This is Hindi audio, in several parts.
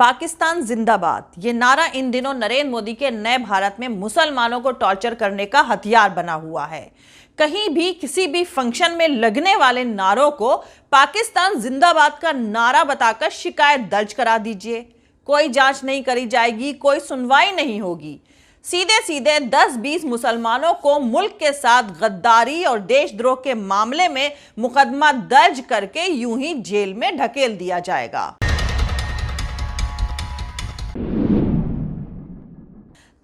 पाकिस्तान जिंदाबाद ये नारा इन दिनों नरेंद्र मोदी के नए भारत में मुसलमानों को टॉर्चर करने का हथियार बना हुआ है। कहीं भी किसी भी फंक्शन में लगने वाले नारों को पाकिस्तान जिंदाबाद का नारा बताकर शिकायत दर्ज करा दीजिए। कोई जांच नहीं करी जाएगी, कोई सुनवाई नहीं होगी। सीधे सीधे 10-20 मुसलमानों को मुल्क के साथ गद्दारी और देशद्रोह के मामले में मुकदमा दर्ज करके यूं ही जेल में ढकेल दिया जाएगा।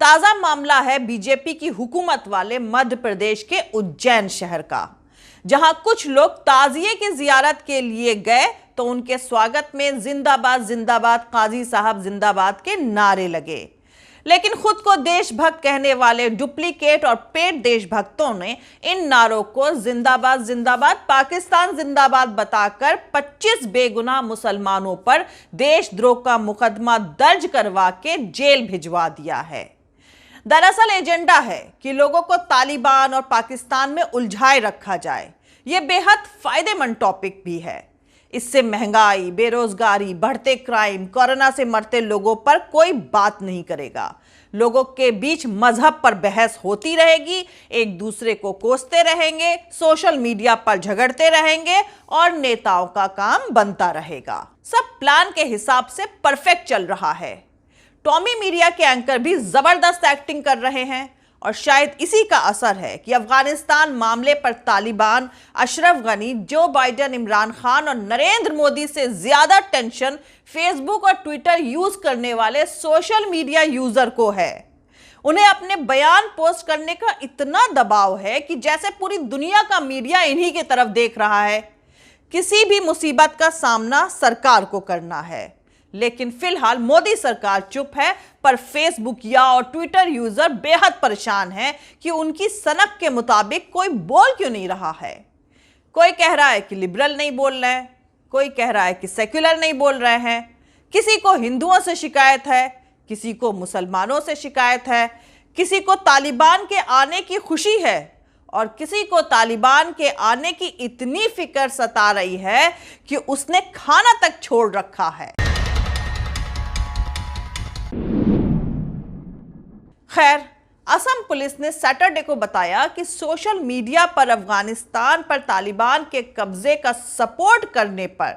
ताजा मामला है बीजेपी की हुकूमत वाले मध्य प्रदेश के उज्जैन शहर का, जहां कुछ लोग ताजिए की जियारत के लिए गए तो उनके स्वागत में जिंदाबाद जिंदाबाद काजी साहब जिंदाबाद के नारे लगे। लेकिन खुद को देशभक्त कहने वाले डुप्लीकेट और पेड देशभक्तों ने इन नारों को जिंदाबाद जिंदाबाद पाकिस्तान जिंदाबाद बताकर 25 बेगुनाह मुसलमानों पर देशद्रोह का मुकदमा दर्ज करवा के जेल भिजवा दिया है। दरअसल एजेंडा है कि लोगों को तालिबान और पाकिस्तान में उलझाए रखा जाए। यह बेहद फायदेमंद टॉपिक भी है। इससे महंगाई, बेरोजगारी, बढ़ते क्राइम, कोरोना से मरते लोगों पर कोई बात नहीं करेगा। लोगों के बीच मजहब पर बहस होती रहेगी, एक दूसरे को कोसते रहेंगे, सोशल मीडिया पर झगड़ते रहेंगे और नेताओं का काम बनता रहेगा। सब प्लान के हिसाब से परफेक्ट चल रहा है। टॉमी मीडिया के एंकर भी जबरदस्त एक्टिंग कर रहे हैं और शायद इसी का असर है कि अफगानिस्तान मामले पर तालिबान, अशरफ गनी, जो बाइडेन, इमरान खान और नरेंद्र मोदी से ज्यादा टेंशन फेसबुक और ट्विटर यूज करने वाले सोशल मीडिया यूजर को है। उन्हें अपने बयान पोस्ट करने का इतना दबाव है कि जैसे पूरी दुनिया का मीडिया इन्हीं की तरफ देख रहा है। किसी भी मुसीबत का सामना सरकार को करना है, लेकिन फिलहाल मोदी सरकार चुप है, पर फेसबुक या और ट्विटर यूजर बेहद परेशान हैं कि उनकी सनक के मुताबिक कोई बोल क्यों नहीं रहा है। कोई कह रहा है कि लिबरल नहीं बोल रहे हैं, कोई कह रहा है कि सेक्युलर नहीं बोल रहे हैं, किसी को हिंदुओं से शिकायत है, किसी को मुसलमानों से शिकायत है, किसी को तालिबान के आने की खुशी है और किसी को तालिबान के आने की इतनी फिक्र सता रही है कि उसने खाना तक छोड़ रखा है। खैर, असम पुलिस ने सैटरडे को बताया कि सोशल मीडिया पर अफगानिस्तान पर तालिबान के कब्जे का सपोर्ट करने पर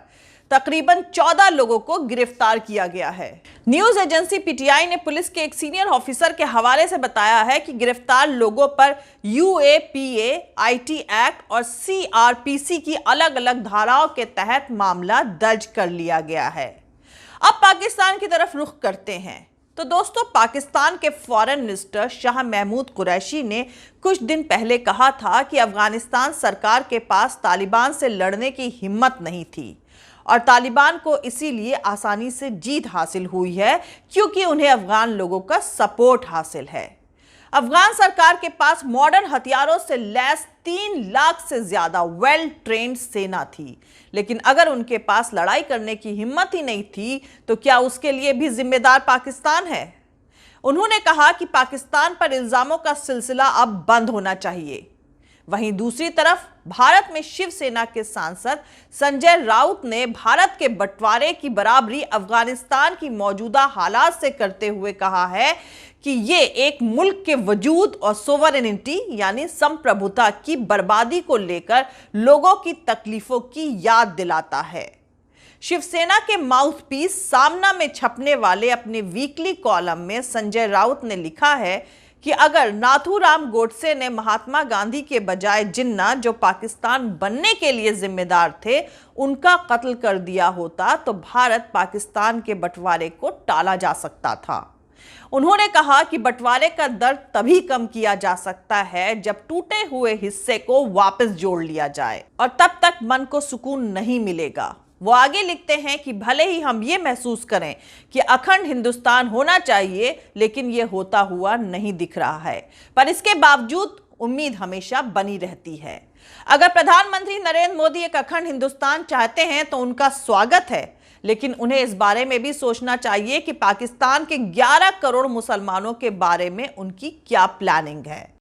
तकरीबन 14 लोगों को गिरफ्तार किया गया है। न्यूज एजेंसी पीटीआई ने पुलिस के एक सीनियर ऑफिसर के हवाले से बताया है कि गिरफ्तार लोगों पर यूएपीए, आईटी एक्ट और सीआरपीसी की अलग अलग धाराओं के तहत मामला दर्ज कर लिया गया है। अब पाकिस्तान की तरफ रुख करते हैं तो दोस्तों, पाकिस्तान के फॉरेन मिनिस्टर शाह महमूद कुरैशी ने कुछ दिन पहले कहा था कि अफगानिस्तान सरकार के पास तालिबान से लड़ने की हिम्मत नहीं थी और तालिबान को इसीलिए आसानी से जीत हासिल हुई है क्योंकि उन्हें अफगान लोगों का सपोर्ट हासिल है। अफगान सरकार के पास मॉडर्न हथियारों से लैस 3 लाख से ज्यादा वेल ट्रेन्ड सेना थी, लेकिन अगर उनके पास लड़ाई करने की हिम्मत ही नहीं थी तो क्या उसके लिए भी जिम्मेदार पाकिस्तान है? उन्होंने कहा कि पाकिस्तान पर इल्जामों का सिलसिला अब बंद होना चाहिए। वहीं दूसरी तरफ भारत में शिवसेना के सांसद संजय राउत ने भारत के बंटवारे की बराबरी अफगानिस्तान की मौजूदा हालात से करते हुए कहा है कि ये एक मुल्क के वजूद और सोवरेनिटी यानी संप्रभुता की बर्बादी को लेकर लोगों की तकलीफों की याद दिलाता है। शिवसेना के माउथपीस सामना में छपने वाले अपने वीकली कॉलम में संजय राउत ने लिखा है कि अगर नाथूराम गोडसे ने महात्मा गांधी के बजाय जिन्ना, जो पाकिस्तान बनने के लिए जिम्मेदार थे, उनका कत्ल कर दिया होता तो भारत पाकिस्तान के बंटवारे को टाला जा सकता था। उन्होंने कहा कि बंटवारे का दर्द तभी कम किया जा सकता है जब टूटे हुए हिस्से को वापस जोड़ लिया जाए और तब तक मन को सुकून नहीं मिलेगा। वो आगे लिखते हैं कि भले ही हम ये महसूस करें कि अखंड हिंदुस्तान होना चाहिए, लेकिन ये होता हुआ नहीं दिख रहा है, पर इसके बावजूद उम्मीद हमेशा बनी रहती है। अगर प्रधानमंत्री नरेंद्र मोदी एक अखंड हिंदुस्तान चाहते हैं तो उनका स्वागत है, लेकिन उन्हें इस बारे में भी सोचना चाहिए कि पाकिस्तान के 11 करोड़ मुसलमानों के बारे में उनकी क्या प्लानिंग है।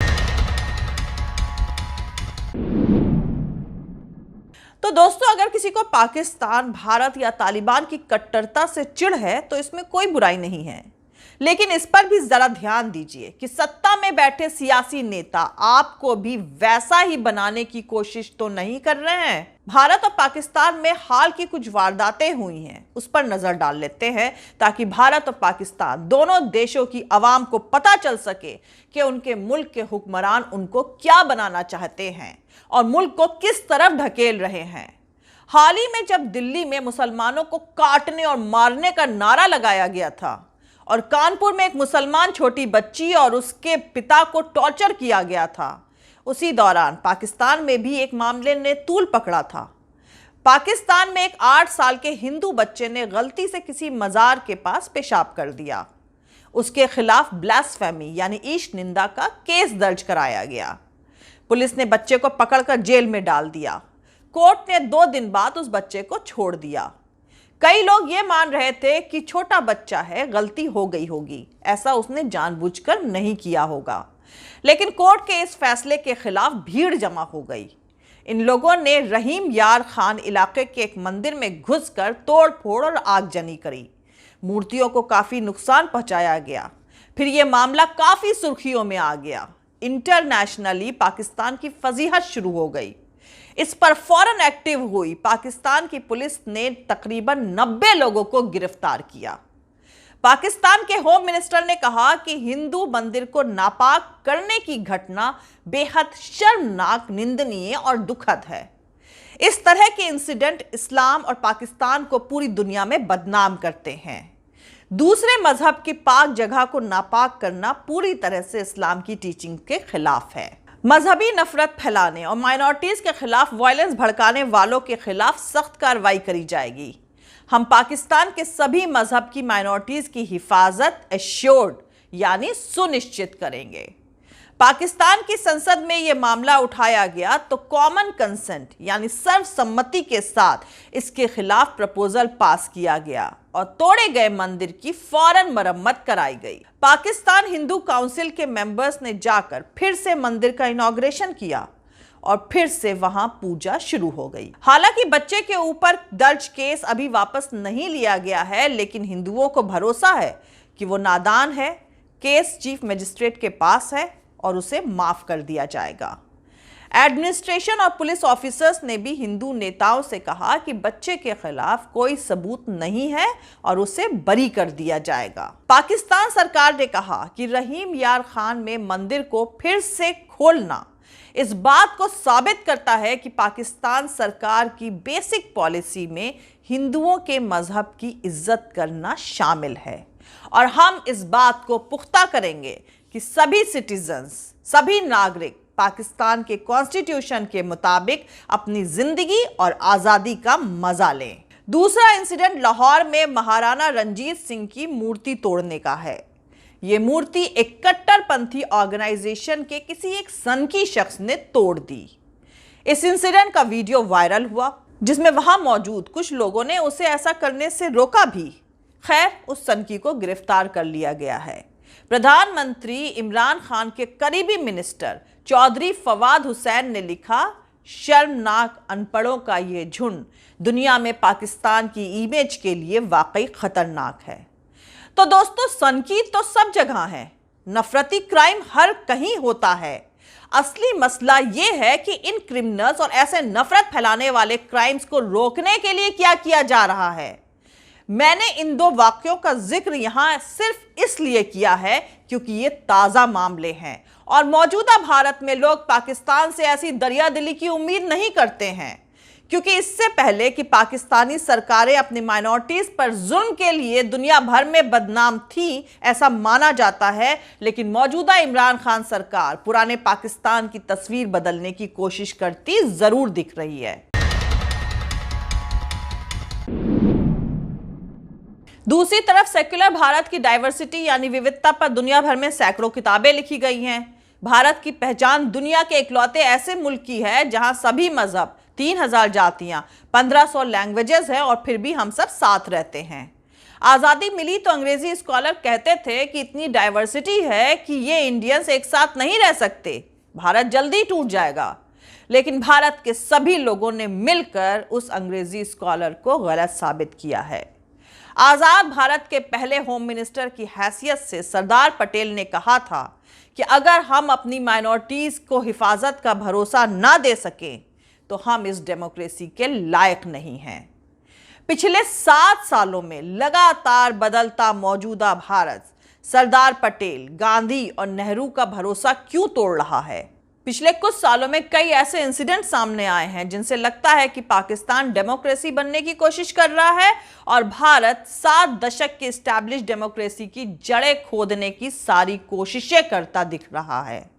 तो दोस्तों, अगर किसी को पाकिस्तान, भारत या तालिबान की कट्टरता से चिढ़ है तो इसमें कोई बुराई नहीं है, लेकिन इस पर भी जरा ध्यान दीजिए कि सत्ता में बैठे सियासी नेता आपको भी वैसा ही बनाने की कोशिश तो नहीं कर रहे हैं। भारत और पाकिस्तान में हाल की कुछ वारदातें हुई हैं, उस पर नजर डाल लेते हैं ताकि भारत और पाकिस्तान दोनों देशों की आवाम को पता चल सके कि उनके मुल्क के हुक्मरान उनको क्या बनाना चाहते हैं और मुल्क को किस तरफ ढकेल रहे हैं। हाल ही में जब दिल्ली में मुसलमानों को काटने और मारने का नारा लगाया गया था और कानपुर में एक मुसलमान छोटी बच्ची और उसके पिता को टॉर्चर किया गया था, उसी दौरान पाकिस्तान में भी एक मामले ने तूल पकड़ा था। पाकिस्तान में एक 8 साल के हिंदू बच्चे ने गलती से किसी मजार के पास पेशाब कर दिया। उसके खिलाफ ब्लास्फेमी यानी ईश निंदा का केस दर्ज कराया गया। पुलिस ने बच्चे को पकड़कर जेल में डाल दिया। कोर्ट ने 2 दिन बाद उस बच्चे को छोड़ दिया। कई लोग ये मान रहे थे कि छोटा बच्चा है, गलती हो गई होगी, ऐसा उसने जानबूझकर नहीं किया होगा, लेकिन कोर्ट के इस फैसले के खिलाफ भीड़ जमा हो गई। इन लोगों ने रहीम यार खान इलाके के एक मंदिर में घुसकर तोड़फोड़ और आगजनी करी। मूर्तियों को काफी नुकसान पहुंचाया गया। फिर यह मामला काफी सुर्खियों में आ गया। इंटरनेशनली पाकिस्तान की फजीहत शुरू हो गई। इस पर फौरन एक्टिव हुई पाकिस्तान की पुलिस ने तकरीबन 90 लोगों को गिरफ्तार किया। पाकिस्तान के होम मिनिस्टर ने कहा कि हिंदू मंदिर को नापाक करने की घटना बेहद शर्मनाक, निंदनीय और दुखद है। इस तरह के इंसिडेंट इस्लाम और पाकिस्तान को पूरी दुनिया में बदनाम करते हैं। दूसरे मजहब की पाक जगह को नापाक करना पूरी तरह से इस्लाम की टीचिंग के खिलाफ है। मजहबी नफरत फैलाने और माइनॉरिटीज के खिलाफ वायलेंस भड़काने वालों के खिलाफ सख्त कार्रवाई करी जाएगी। हम पाकिस्तान के सभी मजहब की माइनॉरिटीज की हिफाजत एश्योर्ड यानी सुनिश्चित करेंगे। पाकिस्तान की संसद में यह मामला उठाया गया तो कॉमन कंसेंट यानी सर्वसम्मति के साथ इसके खिलाफ प्रपोजल पास किया गया और तोड़े गए मंदिर की फौरन मरम्मत कराई गई। पाकिस्तान हिंदू काउंसिल के मेंबर्स ने जाकर फिर से मंदिर का इनॉग्रेशन किया और फिर से वहां पूजा शुरू हो गई। हालांकि बच्चे के ऊपर दर्ज केस अभी वापस नहीं लिया गया है, लेकिन हिंदुओं को भरोसा है कि वो नादान है। केस चीफ मजिस्ट्रेट के पास है और उसे माफ कर दिया जाएगा। एडमिनिस्ट्रेशन और पुलिस ऑफिसर्स ने भी हिंदू नेताओं से कहा कि बच्चे के खिलाफ कोई सबूत नहीं है और उसे बरी कर दिया जाएगा। पाकिस्तान सरकार ने कहा कि रहीम यार खान में मंदिर को फिर से खोलना इस बात को साबित करता है कि पाकिस्तान सरकार की बेसिक पॉलिसी में हिंदुओं के मजहब की इज्जत करना शामिल है और हम इस बात को पुख्ता करेंगे कि सभी सिटीजन्स, सभी नागरिक पाकिस्तान के कॉन्स्टिट्यूशन के मुताबिक अपनी जिंदगी और आजादी का मजा लें। दूसरा इंसिडेंट लाहौर में महाराणा रंजीत सिंह की मूर्ति तोड़ने का है। यह मूर्ति एक कट्टरपंथी ऑर्गेनाइजेशन के किसी एक सनकी शख्स ने तोड़ दी। इस इंसिडेंट का वीडियो वायरल हुआ, जिसमें वहां मौजूद कुछ लोगों ने उसे ऐसा करने से रोका भी। खैर, उस सनकी को गिरफ्तार कर लिया गया है। प्रधानमंत्री इमरान खान के करीबी मिनिस्टर चौधरी फवाद हुसैन ने लिखा, शर्मनाक अनपढ़ों का ये झुंड दुनिया में पाकिस्तान की इमेज के लिए वाकई खतरनाक है। तो दोस्तों, सनकी तो सब जगह है, नफरती क्राइम हर कहीं होता है। असली मसला यह है कि इन क्रिमिनल्स और ऐसे नफरत फैलाने वाले क्राइम्स को रोकने के लिए क्या किया जा रहा है। मैंने इन 2 वाक्यों का जिक्र यहां सिर्फ इसलिए किया है क्योंकि ये ताजा मामले हैं और मौजूदा भारत में लोग पाकिस्तान से ऐसी दरियादिली की उम्मीद नहीं करते हैं, क्योंकि इससे पहले कि पाकिस्तानी सरकारें अपनी माइनॉरिटीज पर जुल्म के लिए दुनिया भर में बदनाम थी, ऐसा माना जाता है। लेकिन मौजूदा इमरान खान सरकार पुराने पाकिस्तान की तस्वीर बदलने की कोशिश करती जरूर दिख रही है। दूसरी तरफ सेक्युलर भारत की डाइवर्सिटी यानी विविधता पर दुनिया भर में सैकड़ों किताबें लिखी गई हैं। भारत की पहचान दुनिया के इकलौते ऐसे मुल्क की है जहां सभी मजहब, 3000 जातियां, 1500 लैंग्वेजेस है और फिर भी हम सब साथ रहते हैं। आज़ादी मिली तो अंग्रेजी स्कॉलर कहते थे कि इतनी डाइवर्सिटी है कि ये इंडियंस एक साथ नहीं रह सकते, भारत जल्दी टूट जाएगा। लेकिन भारत के सभी लोगों ने मिलकर उस अंग्रेजी स्कॉलर को गलत साबित किया है। आजाद भारत के पहले होम मिनिस्टर की हैसियत से सरदार पटेल ने कहा था कि अगर हम अपनी माइनॉरिटीज को हिफाजत का भरोसा ना दे सकें तो हम इस डेमोक्रेसी के लायक नहीं हैं। पिछले 7 सालों में लगातार बदलता मौजूदा भारत सरदार पटेल, गांधी और नेहरू का भरोसा क्यों तोड़ रहा है? पिछले कुछ सालों में कई ऐसे इंसिडेंट सामने आए हैं जिनसे लगता है कि पाकिस्तान डेमोक्रेसी बनने की कोशिश कर रहा है और भारत 7 दशक की एस्टैब्लिश डेमोक्रेसी की जड़ें खोदने की सारी कोशिशें करता दिख रहा है।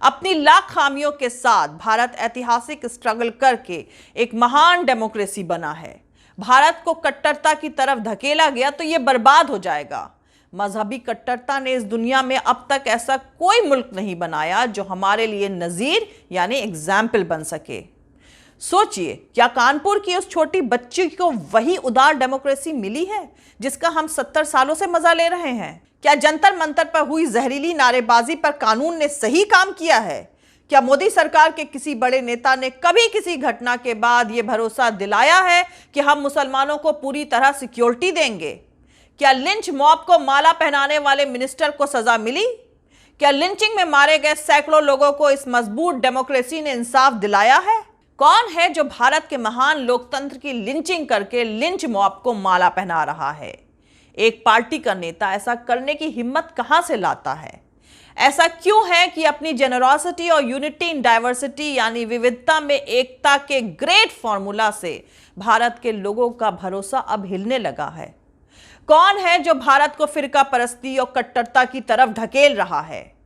अपनी लाख खामियों के साथ भारत ऐतिहासिक स्ट्रगल करके एक महान डेमोक्रेसी बना है। भारत को कट्टरता की तरफ धकेला गया तो यह बर्बाद हो जाएगा। मजहबी कट्टरता ने इस दुनिया में अब तक ऐसा कोई मुल्क नहीं बनाया जो हमारे लिए नजीर यानी एग्जाम्पल बन सके। सोचिए, क्या कानपुर की उस छोटी बच्ची को वही उदार डेमोक्रेसी मिली है जिसका हम 70 सालों से मजा ले रहे हैं? क्या जंतर मंतर पर हुई जहरीली नारेबाजी पर कानून ने सही काम किया है? क्या मोदी सरकार के किसी बड़े नेता ने कभी किसी घटना के बाद यह भरोसा दिलाया है कि हम मुसलमानों को पूरी तरह सिक्योरिटी देंगे? क्या लिंच मॉब को माला पहनाने वाले मिनिस्टर को सजा मिली? क्या लिंचिंग में मारे गए सैकड़ों लोगों को इस मजबूत डेमोक्रेसी ने इंसाफ दिलाया है? कौन है जो भारत के महान लोकतंत्र की लिंचिंग करके लिंच मॉब को माला पहना रहा है? एक पार्टी का नेता ऐसा करने की हिम्मत कहां से लाता है? ऐसा क्यों है कि अपनी जेनरोसिटी और यूनिटी इन डाइवर्सिटी यानी विविधता में एकता के ग्रेट फॉर्मूला से भारत के लोगों का भरोसा अब हिलने लगा है? कौन है जो भारत को फिरका परस्ती और कट्टरता की तरफ ढकेल रहा है?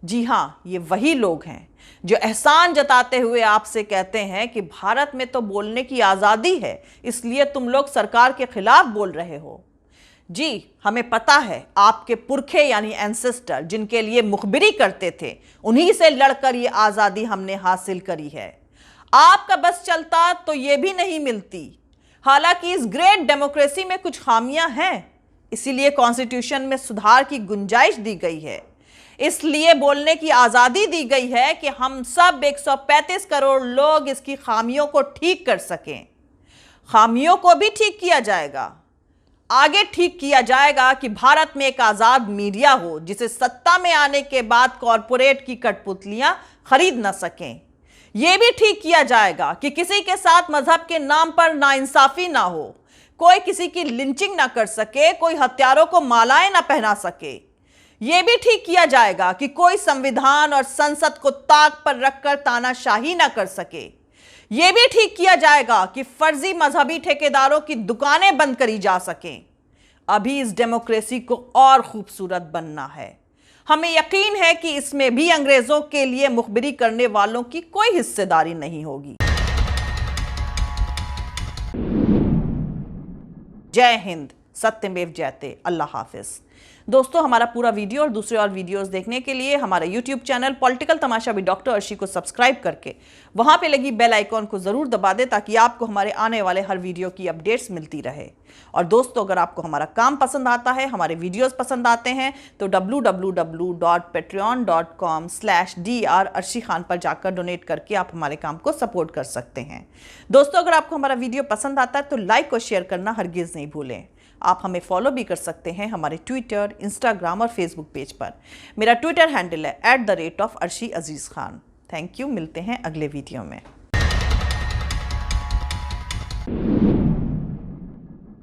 जी हां, ये वही लोग हैं जो एहसान जताते हुए आपसे कहते हैं कि भारत में तो बोलने की आजादी है, इसलिए तुम लोग सरकार के खिलाफ बोल रहे हो। जी, हमें पता है आपके पुरखे यानी एंसेस्टर जिनके लिए मुखबिरी करते थे, उन्हीं से लड़कर ये आजादी हमने हासिल करी है। आपका बस चलता तो ये भी नहीं मिलती। हालांकि इस ग्रेट डेमोक्रेसी में कुछ खामियां हैं, इसीलिए कॉन्स्टिट्यूशन में सुधार की गुंजाइश दी गई है। इसलिए बोलने की आजादी दी गई है कि हम सब 135 करोड़ लोग इसकी खामियों को ठीक कर सकें। खामियों को भी ठीक किया जाएगा। आगे ठीक किया जाएगा कि भारत में एक आजाद मीडिया हो जिसे सत्ता में आने के बाद कॉरपोरेट की कठपुतलियां खरीद न सकें। यह भी ठीक किया जाएगा कि किसी के साथ मजहब के नाम पर नाइंसाफी ना हो, कोई किसी की लिंचिंग ना कर सके, कोई हत्यारों को मालाएं ना पहना सके। यह भी ठीक किया जाएगा कि कोई संविधान और संसद को ताक पर रखकर तानाशाही ना कर सके। यह भी ठीक किया जाएगा कि फर्जी मजहबी ठेकेदारों की दुकानें बंद करी जा सकें। अभी इस डेमोक्रेसी को और खूबसूरत बनना है। हमें यकीन है कि इसमें भी अंग्रेजों के लिए मुखबिरी करने वालों की कोई हिस्सेदारी नहीं होगी। जय हिंद, सत्यमेव जयते, अल्लाह हाफिज। दोस्तों, हमारा पूरा वीडियो और दूसरे और वीडियोस देखने के लिए हमारा YouTube channel political Tamasha with doctor Arshi को सब्सक्राइब करके वहां पे लगी बेल आइकॉन को जरूर दबा दें ताकि आपको हमारे आने वाले हर वीडियो की अपडेट्स मिलती रहे। और दोस्तों, अगर आपको हमारा काम पसंद आता है, हमारे वीडियोस पसंद आते हैं तो www.patreon.com/dr अर्शी खान पर जाकर डोनेट करके आप हमारे काम को सपोर्ट कर सकते हैं। दोस्तों, अगर आपको हमारा वीडियो पसंद आता है तो लाइक और शेयर करना हरगिज नहीं भूलें। आप हमें फॉलो भी कर सकते हैं हमारे ट्विटर, इंस्टाग्राम और फेसबुक पेज पर। मेरा ट्विटर हैंडल है @arshi_aziz khan। थैंक यू, मिलते हैं अगले वीडियो में।